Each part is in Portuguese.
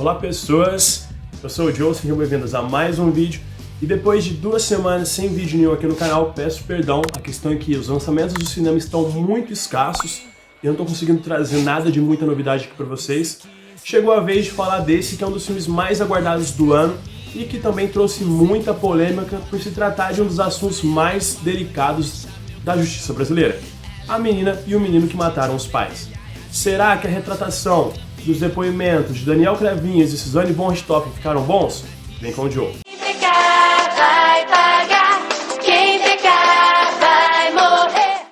Olá pessoas, eu sou o Joe, sejam bem-vindos a mais um vídeo. E depois de 2 semanas sem vídeo nenhum aqui no canal, peço perdão. A questão é que os lançamentos do cinema estão muito escassos e eu não estou conseguindo trazer nada de muita novidade aqui para vocês. Chegou a vez de falar desse, que é um dos filmes mais aguardados do ano e que também trouxe muita polêmica por se tratar de um dos assuntos mais delicados da justiça brasileira: a menina e o menino que mataram os pais. Será que a retratação dos depoimentos de Daniel Cravinhos e Suzane von Richthofen ficaram bons? Vem com o Joe. Quem pecar vai pagar, quem pecar vai morrer.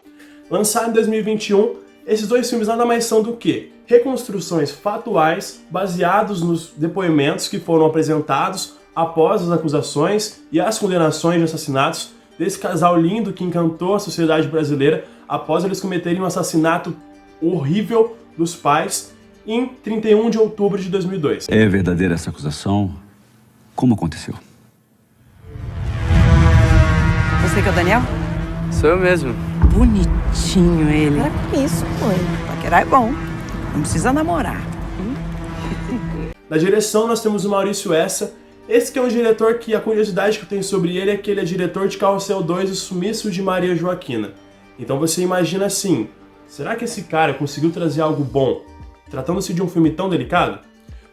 Lançado em 2021, esses dois filmes nada mais são do que reconstruções factuais baseados nos depoimentos que foram apresentados após as acusações e as condenações de assassinatos desse casal lindo que encantou a sociedade brasileira após eles cometerem um assassinato horrível dos pais em 31 de outubro de 2002. É verdadeira essa acusação? Como aconteceu? Você que é o Daniel? Sou eu mesmo. Bonitinho ele. Para com isso, mãe. Paquerar é bom. Não precisa namorar. Na direção nós temos o Maurício Essa. Esse que é um diretor que a curiosidade que eu tenho sobre ele é que ele é diretor de Carrossel 2 e O Sumiço de Maria Joaquina. Então você imagina assim, será que esse cara conseguiu trazer algo bom, tratando-se de um filme tão delicado?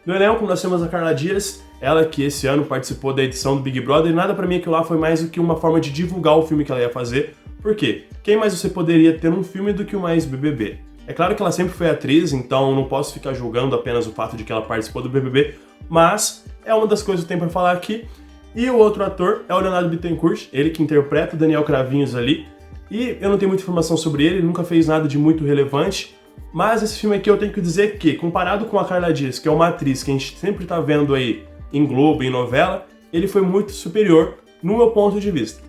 No elenco nós temos a Carla Dias, ela que esse ano participou da edição do Big Brother, e nada pra mim aquilo lá foi mais do que uma forma de divulgar o filme que ela ia fazer. Por quê? Quem mais você poderia ter num filme do que o Mais BBB? É claro que ela sempre foi atriz, então não posso ficar julgando apenas o fato de que ela participou do BBB, mas é uma das coisas que eu tenho pra falar aqui. E o outro ator é o Leonardo Bittencourt, ele que interpreta o Daniel Cravinhos ali, e eu não tenho muita informação sobre ele nunca fez nada de muito relevante, mas esse filme aqui eu tenho que dizer que, comparado com a Carla Dias, que é uma atriz que a gente sempre tá vendo aí em Globo, em novela, ele foi muito superior no meu ponto de vista.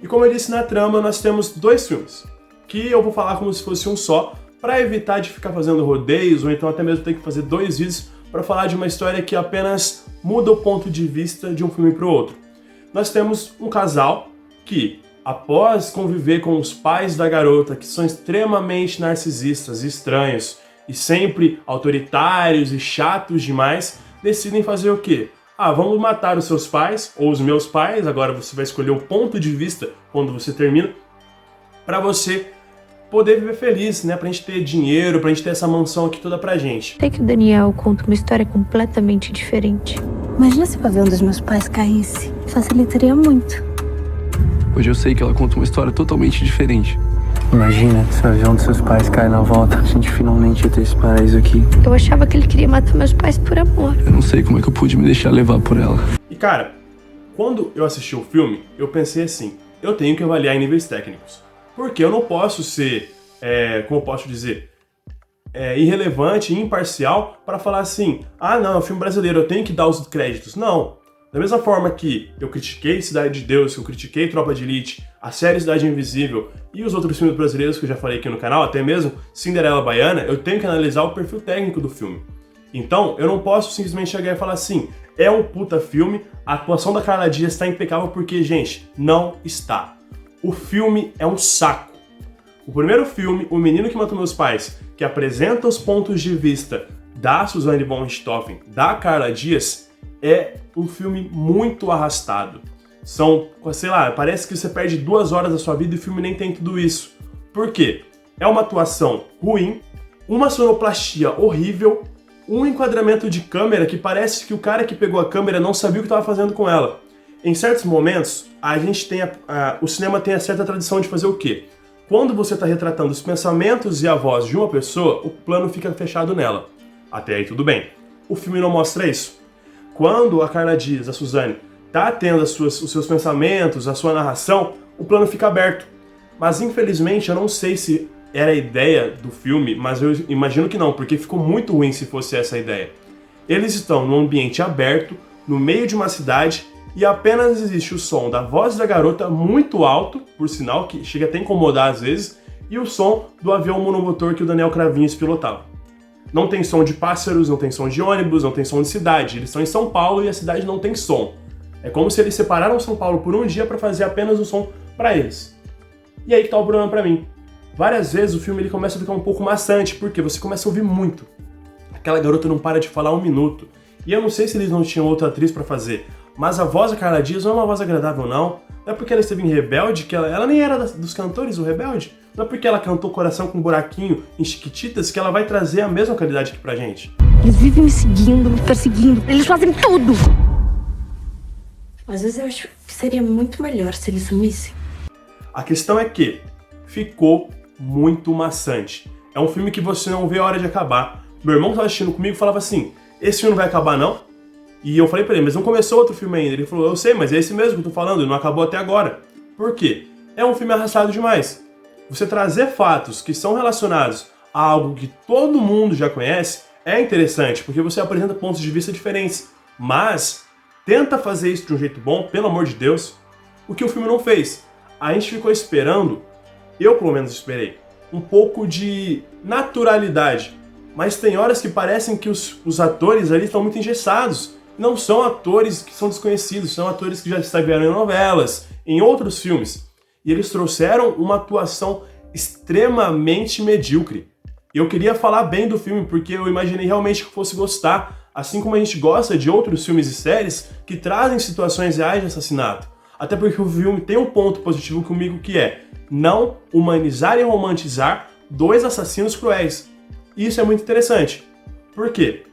E como eu disse na trama, nós temos 2 filmes, que eu vou falar como se fosse um só, para evitar de ficar fazendo rodeios, ou então até mesmo ter que fazer 2 vídeos para falar de uma história que apenas muda o ponto de vista de um filme para o outro. Nós temos um casal que, após conviver com os pais da garota, que são extremamente narcisistas, estranhos e sempre autoritários e chatos demais, decidem fazer o quê? Vamos matar os seus pais, ou os meus pais, agora você vai escolher o ponto de vista quando você termina, para você poder viver feliz, né? Pra gente ter dinheiro, pra gente ter essa mansão aqui toda pra gente. Sei que o Daniel conta uma história completamente diferente. Imagina se o avião dos meus pais caísse. Facilitaria muito. Hoje eu sei que ela conta uma história totalmente diferente. Imagina se o avião dos seus pais cai na volta. A gente finalmente ia ter esse paraíso aqui. Eu achava que ele queria matar meus pais por amor. Eu não sei como é que eu pude me deixar levar por ela. E cara, quando eu assisti o filme, eu pensei assim, eu tenho que avaliar em níveis técnicos. Porque eu não posso ser, como eu posso dizer, irrelevante e imparcial para falar assim, não, é um filme brasileiro, eu tenho que dar os créditos. Não. Da mesma forma que eu critiquei Cidade de Deus, eu critiquei Tropa de Elite, a série Cidade Invisível e os outros filmes brasileiros que eu já falei aqui no canal, até mesmo Cinderela Baiana, eu tenho que analisar o perfil técnico do filme. Então, eu não posso simplesmente chegar e falar assim, é um puta filme, a atuação da Carla Dias está impecável porque, gente, não está. O filme é um saco. O primeiro filme, O Menino que Matou Meus Pais, que apresenta os pontos de vista da Suzane von Richthofen, da Carla Dias, é um filme muito arrastado. São, sei lá, parece que você perde 2 horas da sua vida e o filme nem tem tudo isso. Por quê? É uma atuação ruim, uma sonoplastia horrível, um enquadramento de câmera que parece que o cara que pegou a câmera não sabia o que estava fazendo com ela. Em certos momentos, a gente tem o cinema tem a certa tradição de fazer o quê? Quando você está retratando os pensamentos e a voz de uma pessoa, o plano fica fechado nela. Até aí tudo bem. O filme não mostra isso. Quando a Carla Dias, a Suzane, está tendo os seus pensamentos, a sua narração, o plano fica aberto. Mas infelizmente eu não sei se era a ideia do filme, mas eu imagino que não, porque ficou muito ruim se fosse essa a ideia. Eles estão num ambiente aberto, no meio de uma cidade, e apenas existe o som da voz da garota muito alto, por sinal, que chega até a incomodar às vezes, e o som do avião monomotor que o Daniel Cravinhos pilotava. Não tem som de pássaros, não tem som de ônibus, não tem som de cidade. Eles estão em São Paulo e a cidade não tem som. É como se eles separaram São Paulo por um dia para fazer apenas o som para eles. E aí que tá o problema para mim. Várias vezes o filme ele começa a ficar um pouco maçante, porque você começa a ouvir muito. Aquela garota não para de falar 1 minuto. E eu não sei se eles não tinham outra atriz pra fazer, mas a voz da Carla Dias não é uma voz agradável, não. Não é porque ela esteve em Rebelde, que ela nem era dos cantores do Rebelde. Não é porque ela cantou Coração com Buraquinho em Chiquititas que ela vai trazer a mesma qualidade aqui pra gente. Eles vivem me seguindo, me perseguindo. Eles fazem tudo. Às vezes eu acho que seria muito melhor se eles sumissem. A questão é que ficou muito maçante. É um filme que você não vê a hora de acabar. Meu irmão estava assistindo comigo e falava assim, esse filme não vai acabar não? E eu falei pra ele, mas não começou outro filme ainda. Ele falou, eu sei, mas é esse mesmo que eu tô falando, não acabou até agora. Por quê? É um filme arrastado demais. Você trazer fatos que são relacionados a algo que todo mundo já conhece é interessante, porque você apresenta pontos de vista diferentes. Mas tenta fazer isso de um jeito bom, pelo amor de Deus, o que o filme não fez. A gente ficou esperando, eu pelo menos esperei, um pouco de naturalidade. Mas tem horas que parecem que os atores ali estão muito engessados. Não são atores que são desconhecidos, são atores que já estiveram em novelas, em outros filmes. E eles trouxeram uma atuação extremamente medíocre. Eu queria falar bem do filme porque eu imaginei realmente que fosse gostar, assim como a gente gosta de outros filmes e séries que trazem situações reais de assassinato. Até porque o filme tem um ponto positivo comigo que é não humanizar e romantizar dois assassinos cruéis. E isso é muito interessante. Por quê?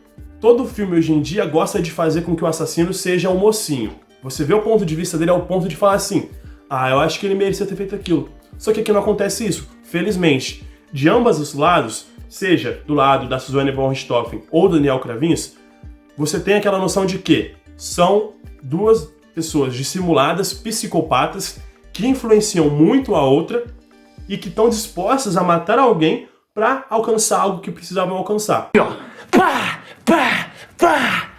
Todo filme hoje em dia gosta de fazer com que o assassino seja um mocinho. Você vê o ponto de vista dele ao ponto de falar assim, eu acho que ele merecia ter feito aquilo. Só que aqui não acontece isso, felizmente. De ambos os lados, seja do lado da Suzanne von Richthofen ou do Daniel Kravinhos, você tem aquela noção de que são duas pessoas dissimuladas, psicopatas, que influenciam muito a outra e que estão dispostas a matar alguém para alcançar algo que precisavam alcançar. Pá! Pá! Pá!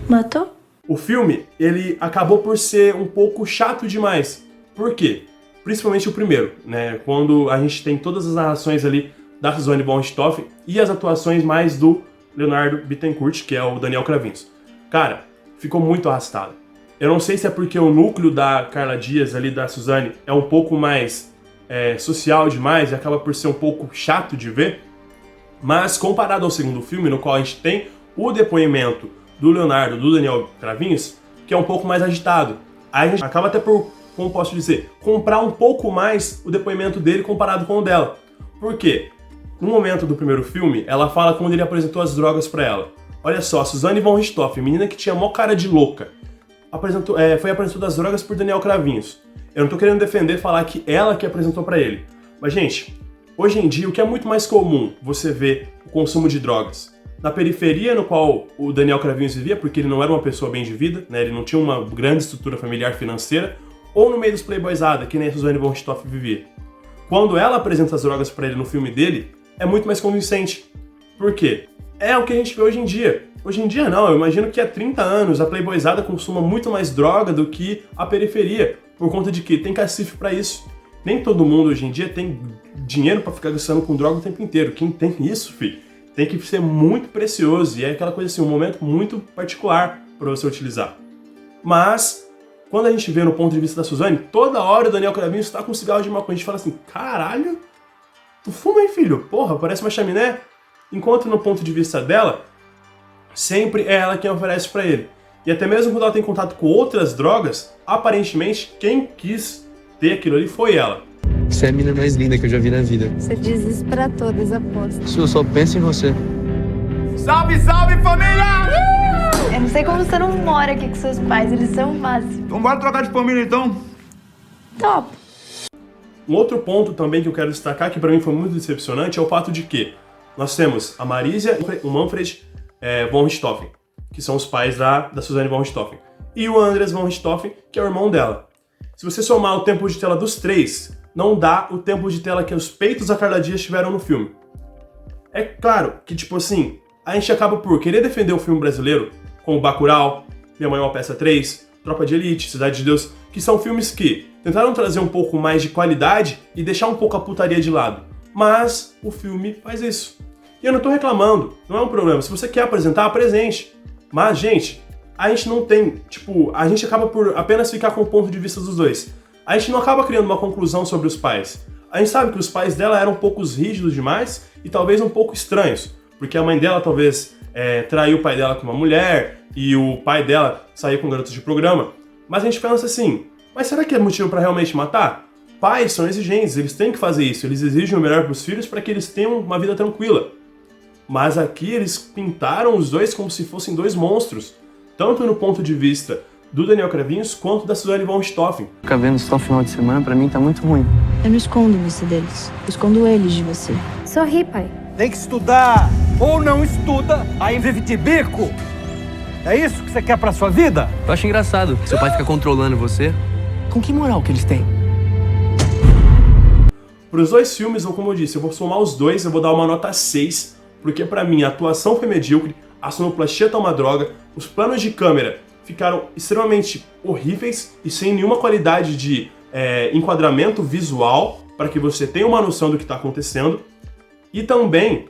Matou? O filme, ele acabou por ser um pouco chato demais. Por quê? Principalmente o primeiro, né? Quando a gente tem todas as narrações ali da Suzanne von Richthofen e as atuações mais do Leonardo Bittencourt, que é o Daniel Kravinhos. Cara, ficou muito arrastado. Eu não sei se é porque o núcleo da Carla Dias ali, da Suzanne, é um pouco mais social demais e acaba por ser um pouco chato de ver, mas comparado ao segundo filme, no qual a gente tem o depoimento do Leonardo, do Daniel Kravinhos, que é um pouco mais agitado. Aí a gente acaba até por, como posso dizer, comprar um pouco mais o depoimento dele comparado com o dela. Por quê? No momento do primeiro filme, ela fala quando ele apresentou as drogas pra ela. Olha só, a Suzanne von Richthofen, menina que tinha mó cara de louca, foi apresentada as drogas por Daniel Kravinhos. Eu não tô querendo defender, falar que ela que apresentou pra ele. Mas, gente, hoje em dia, o que é muito mais comum, você vê o consumo de drogas na periferia no qual o Daniel Kravinhos vivia, porque ele não era uma pessoa bem de vida, né? Ele não tinha uma grande estrutura familiar financeira, ou no meio dos playboyzada, que nem a Suzanne von Richthofen vivia. Quando ela apresenta as drogas pra ele no filme dele, é muito mais convincente. Por quê? É o que a gente vê hoje em dia. Hoje em dia não, eu imagino que há 30 anos a playboyzada consuma muito mais droga do que a periferia, por conta de que tem cacife pra isso. Nem todo mundo hoje em dia tem dinheiro pra ficar gastando com droga o tempo inteiro. Quem tem isso, filho, tem que ser muito precioso, e é aquela coisa assim, um momento muito particular pra você utilizar. Mas, quando a gente vê no ponto de vista da Suzanne, toda hora o Daniel Kravinhos tá com um cigarro de maconha, a gente fala assim, caralho, tu fuma aí, filho? Porra, parece uma chaminé. Enquanto no ponto de vista dela, sempre é ela quem oferece pra ele. E até mesmo quando ela tem contato com outras drogas, aparentemente quem quis ter aquilo ali foi ela. Você é a mina mais linda que eu já vi na vida. Você diz isso pra todas, aposto. Eu só penso em você. Salve, salve, família! Eu não sei como você não mora aqui com seus pais, eles são o máximo. Então bora trocar de família, então? Top. Um outro ponto também que eu quero destacar, que pra mim foi muito decepcionante, é o fato de que nós temos a Marisia e o Manfred von Richthofen, que são os pais da Suzanne von Richthofen, e o Andreas von Richthofen, que é o irmão dela. Se você somar o tempo de tela dos três, não dá o tempo de tela que os peitos da Carla Dias tiveram no filme. É claro que, tipo assim, a gente acaba por querer defender o filme brasileiro, como Bacurau, Minha Mãe é uma Peça 3, Tropa de Elite, Cidade de Deus, que são filmes que tentaram trazer um pouco mais de qualidade e deixar um pouco a putaria de lado. Mas o filme faz isso. E eu não tô reclamando, não é um problema. Se você quer apresentar, apresente. Mas, gente, a gente não tem, a gente acaba por apenas ficar com o ponto de vista dos dois. A gente não acaba criando uma conclusão sobre os pais. A gente sabe que os pais dela eram um pouco rígidos demais e talvez um pouco estranhos, porque a mãe dela talvez traiu o pai dela com uma mulher e o pai dela saiu com garotos de programa. Mas a gente pensa assim, mas será que é motivo para realmente matar? Pais são exigentes, eles têm que fazer isso, eles exigem o melhor para os filhos para que eles tenham uma vida tranquila. Mas aqui eles pintaram os dois como se fossem dois monstros, tanto no ponto de vista do Daniel Kravinhos quanto da Suzane von Richthofen. Ficar vendo só final de semana, pra mim, tá muito ruim. Eu não escondo você deles. Eu escondo eles de você. Sorri, pai. Tem que estudar, ou não estuda, aí vive de bico. É isso que você quer pra sua vida? Eu acho engraçado que seu pai fica controlando você. Com que moral que eles têm? Para os dois filmes, ou como eu disse, eu vou somar os dois, eu vou dar uma nota 6, porque pra mim a atuação foi medíocre, a sonoplastia tá uma droga, os planos de câmera ficaram extremamente horríveis e sem nenhuma qualidade de enquadramento visual para que você tenha uma noção do que está acontecendo. E também,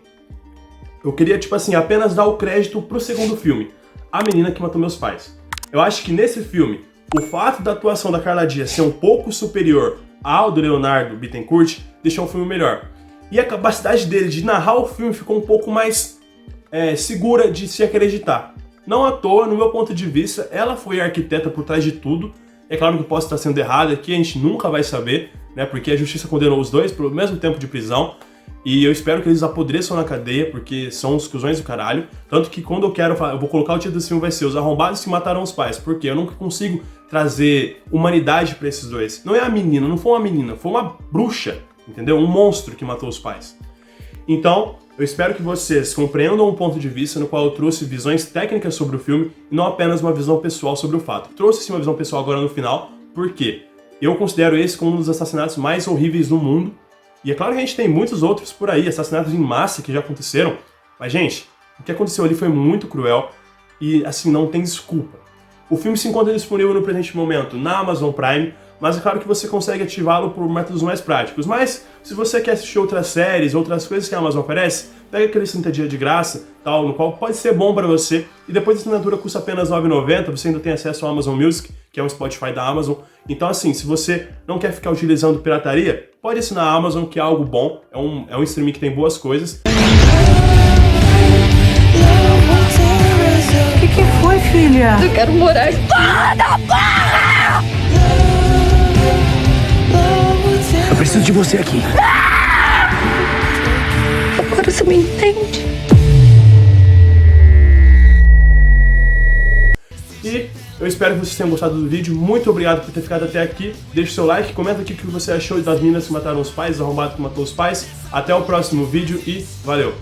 eu queria, tipo assim, apenas dar o crédito pro segundo filme, A Menina que Matou Meus Pais. Eu acho que nesse filme, o fato da atuação da Carla Dias ser um pouco superior ao do Leonardo Bittencourt deixou o filme melhor. E a capacidade dele de narrar o filme ficou um pouco mais segura de se acreditar. Não à toa, no meu ponto de vista, ela foi a arquiteta por trás de tudo. É claro que eu posso estar sendo errado aqui, a gente nunca vai saber, né? Porque a justiça condenou os dois pelo mesmo tempo de prisão. E eu espero que eles apodreçam na cadeia, porque são os cuzões do caralho. Tanto que quando eu quero falar, eu vou colocar o título do filme, vai ser Os Arrombados que Mataram os Pais. Porque eu nunca consigo trazer humanidade pra esses dois. Não é a menina, não foi uma menina, foi uma bruxa, entendeu? Um monstro que matou os pais. Então, eu espero que vocês compreendam um ponto de vista no qual eu trouxe visões técnicas sobre o filme e não apenas uma visão pessoal sobre o fato. Trouxe sim uma visão pessoal agora no final, porque eu considero esse como um dos assassinatos mais horríveis do mundo. E é claro que a gente tem muitos outros por aí, assassinatos em massa que já aconteceram. Mas, gente, o que aconteceu ali foi muito cruel e, assim, não tem desculpa. O filme se encontra disponível no presente momento na Amazon Prime, mas é claro que você consegue ativá-lo por métodos mais práticos. Mas, se você quer assistir outras séries, outras coisas que a Amazon oferece, pega aquele 30 dias de graça, tal, no qual pode ser bom para você, e depois a assinatura custa apenas R$ 9,90, você ainda tem acesso ao Amazon Music, que é um Spotify da Amazon. Então, assim, se você não quer ficar utilizando pirataria, pode assinar a Amazon, que é algo bom, é um streaming que tem boas coisas. O que foi, filha? Eu quero morar toda porra! Eu preciso de você aqui. Agora você me entende? E eu espero que vocês tenham gostado do vídeo. Muito obrigado por ter ficado até aqui. Deixe seu like, comenta aqui o que você achou das meninas que mataram os pais, arrombado que matou os pais. Até o próximo vídeo e valeu!